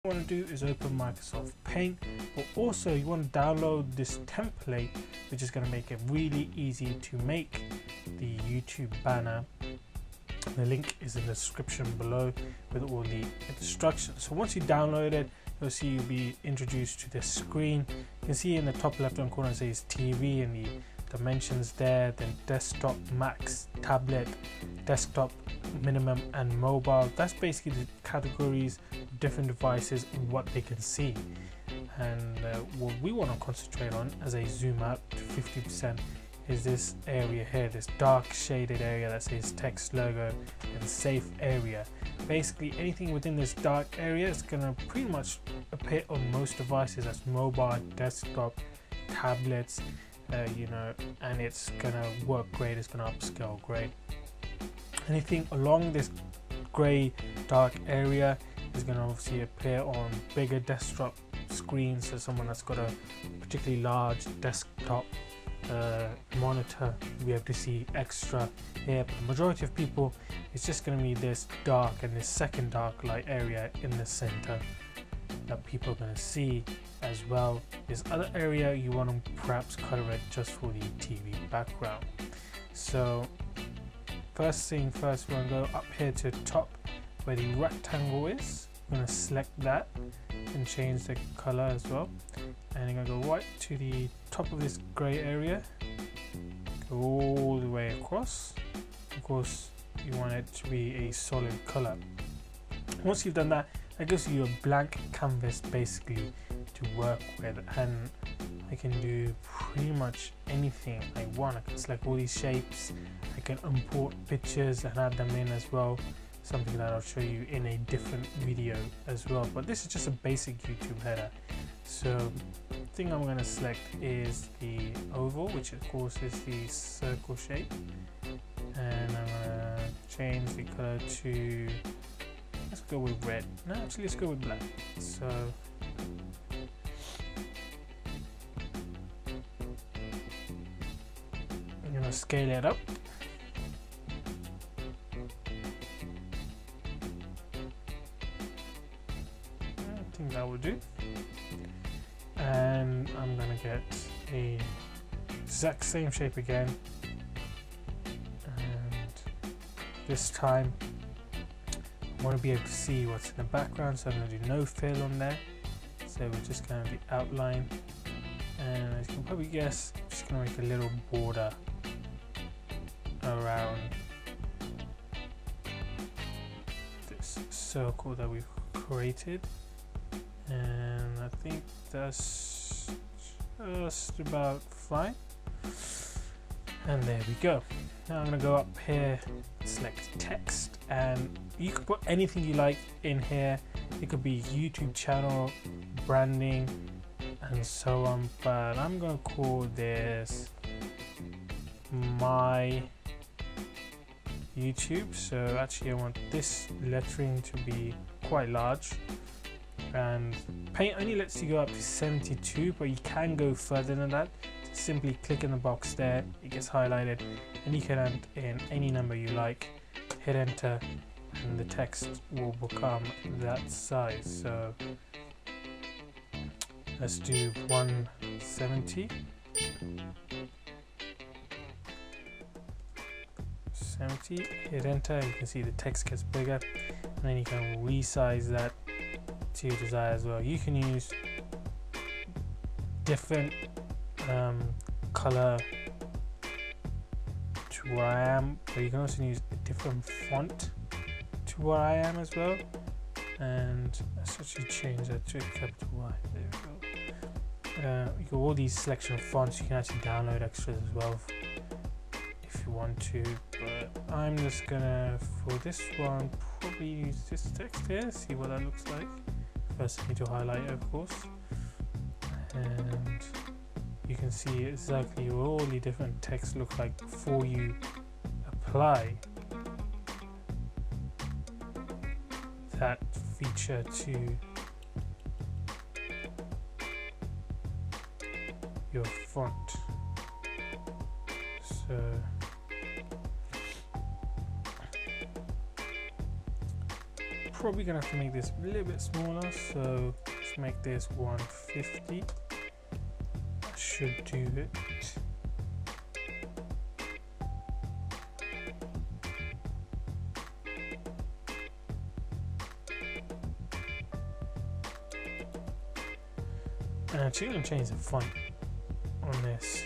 you want to do is open Microsoft Paint, but also you want to download this template, which is going to make it really easy to make the YouTube banner. The link is in the description below with all the instructions. So once you download it, you'll see you'll be introduced to this screen. You can see in the top left hand corner it says TV and the dimensions there, then desktop, max, tablet, desktop, minimum, and mobile. That's basically the categories, different devices, and what they can see. And what we want to concentrate on as I zoom out to 50% is this area here, this dark shaded area that says text, logo, and safe area. Basically anything within this dark area is going to pretty much appear on most devices. That's mobile, desktop, tablets, and it's gonna work great. It's gonna upscale great. Anything along this gray dark area is gonna obviously appear on bigger desktop screens. So someone that's got a particularly large desktop monitor, we have to see extra here, but the majority of people, it's just going to be this dark and this second dark light area in the center that people are going to see as well. This other area you want to perhaps color it just for the TV background. So first thing first, we're going to go up here to the top where the rectangle is. I'm going to select that and change the color as well, and you're going to go right to the top of this gray area, go all the way across. Of course you want it to be a solid color. Once you've done that, that gives you a blank canvas basically to work with, and I can do pretty much anything I want. I can select all these shapes, I can import pictures and add them in as well, something that I'll show you in a different video as well, but this is just a basic YouTube header. So the thing I'm going to select is the oval, which of course is the circle shape, and I'm going to change the color to, let's go with red. No, actually let's go with black. So I'm going to scale it up. I think that will do. And I'm going to get a exact same shape again, and this time I want to be able to see what's in the background, so I'm going to do no fill on there. So we're just going to be outline, and as you can probably guess, I'm just going to make a little border around this circle that we've created, and I think that's just about fine. And there we go. Now I'm going to go up here, select text, and you can put anything you like in here. It could be YouTube channel, branding, and so on, but I'm going to call this my YouTube. So actually I want this lettering to be quite large, and Paint only lets you go up to 72, but you can go further than that. Simply click in the box there, it gets highlighted, and you can add in any number you like, hit enter, and the text will become that size. So let's do 170. 70, hit enter, and you can see the text gets bigger, and then you can resize that to your desire as well. You can use different color to where I am, but you can also use a different font to where I am as well. And let's actually change that to a capital Y. There we go. You got all these selection of fonts. You can actually download extras as well if you want to, but I'm just gonna, for this one, probably use this text here, see what that looks like. First I need to highlight it, of course, and you can see exactly what all the different text look like before you apply that feature to your font. So probably gonna have to make this a little bit smaller, so let's make this 150. That should do it. And I'm actually gonna change the font on this.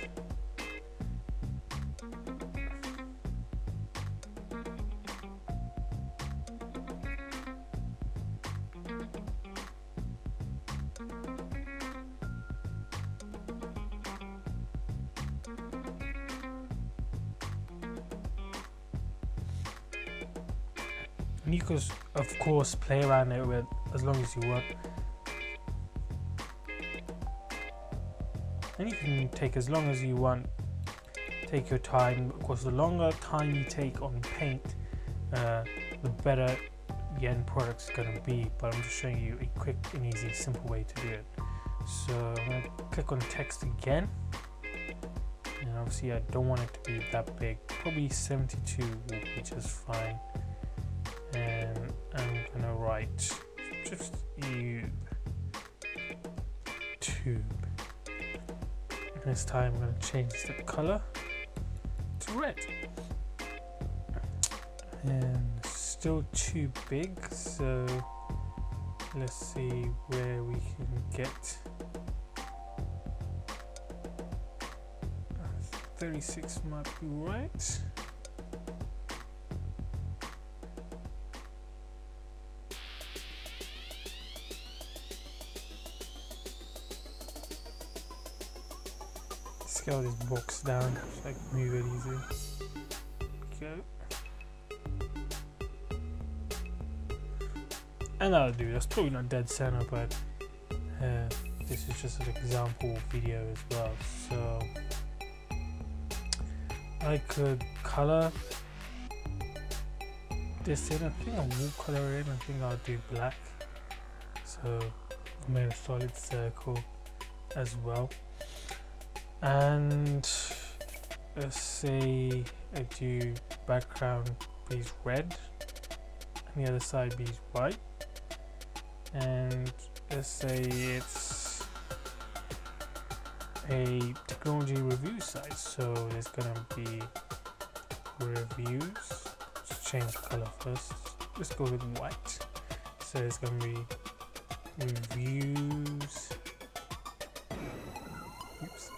And you could, of course, play around it with as long as you want. And you can take as long as you want. Take your time. Of course, the longer time you take on paint, the better the end product's gonna be. But I'm just showing you a quick and easy, simple way to do it. So I'm gonna click on text again. And obviously I don't want it to be that big. Probably 72 will be just fine. And I'm gonna write just YouTube. And this time I'm gonna change the color to red. And still too big, so let's see where we can get 36 might be right. Scale this box down so I can move it easily. Go. And that'll do. That's probably not dead center, but this is just an example video as well. So I could color this in. I think I will color it in. I think I'll do black. So I made a solid circle as well. And let's say I do background base red and the other side base white, and let's say it's a technology review site, so there's gonna be reviews. Let's change color first. Let's go with white. So it's gonna be reviews. Oops.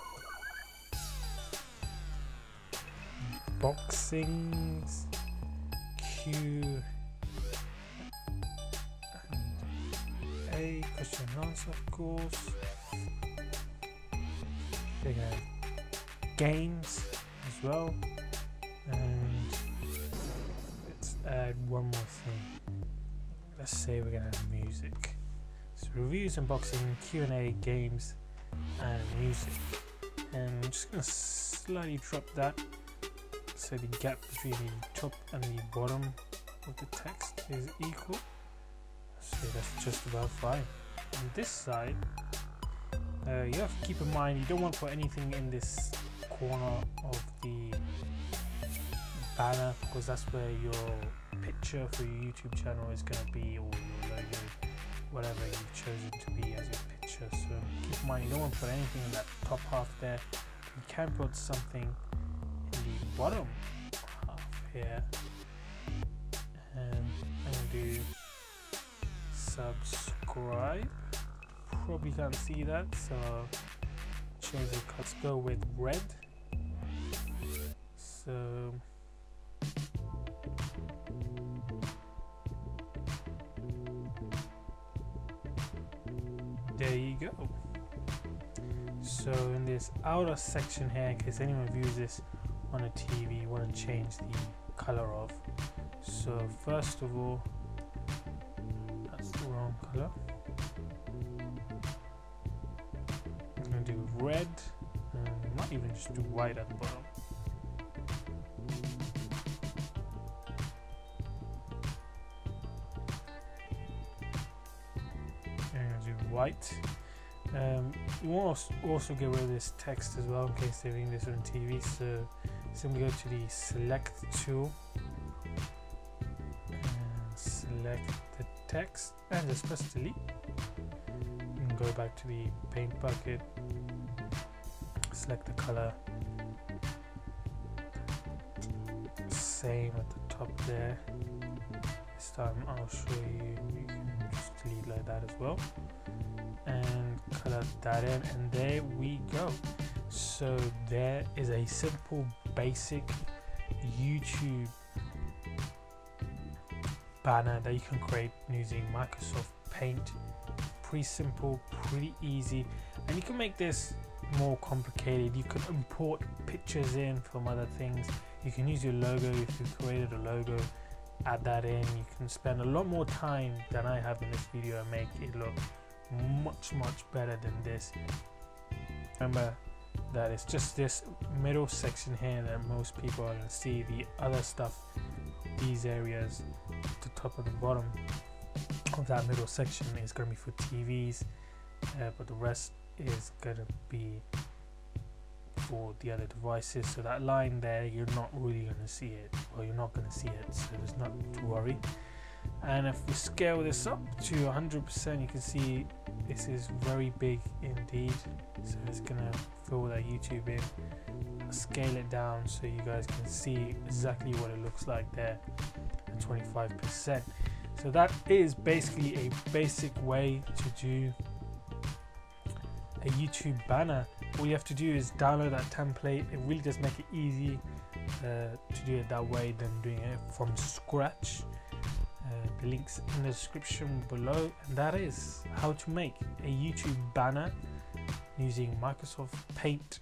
Boxings, Q and A, question and answer, of course. They have games as well, and let's add one more thing. Let's say we're gonna have music. So reviews, unboxing, Q&A, games, and music. And I'm just gonna slightly drop that so the gap between the top and the bottom of the text is equal. So that's just about fine. On this side, you have to keep in mind you don't want to put anything in this corner of the banner, because that's where your picture for your YouTube channel is going to be, or your logo, whatever you've chosen to be as your picture. So keep in mind you don't want to put anything in that top half there. You can put something in the bottom half here, and I'm going to do subscribe. Probably can't see that, so change the color. Let's go with red. So there you go. So in this outer section here, in case anyone views this on a TV, you want to change the color of. So first of all, that's the wrong color. I'm going to do red, and might even just do white at the bottom. And do white. You want to also get rid of this text as well in case they're viewing this on TV. So simply go to the select tool and select the text and just press delete. And go back to the paint bucket, select the color, same at the top there. This time I'll show you, you can just delete like that as well, and color that in, and there we go. So there is a simple basic YouTube banner that you can create using Microsoft Paint. Pretty simple, pretty easy, and you can make this more complicated. You can import pictures in from other things. You can use your logo if you've created a logo, add that in. You can spend a lot more time than I have in this video and make it look much better than this. Remember that it's just this middle section here that most people are going to see. The other stuff, these areas, the top and the bottom of that middle section is going to be for TVs, but the rest is going to be for the other devices. So that line there, you're not really going to see it, or you're not going to see it, so there's nothing to worry. And if we scale this up to 100%, you can see this is very big indeed, so it's going to fill that YouTube in. I'll scale it down so you guys can see exactly what it looks like there at 25%. So that is basically a basic way to do a YouTube banner. All you have to do is download that template. It really does make it easy to do it that way than doing it from scratch. The links in the description below, and that is how to make a YouTube banner using Microsoft Paint.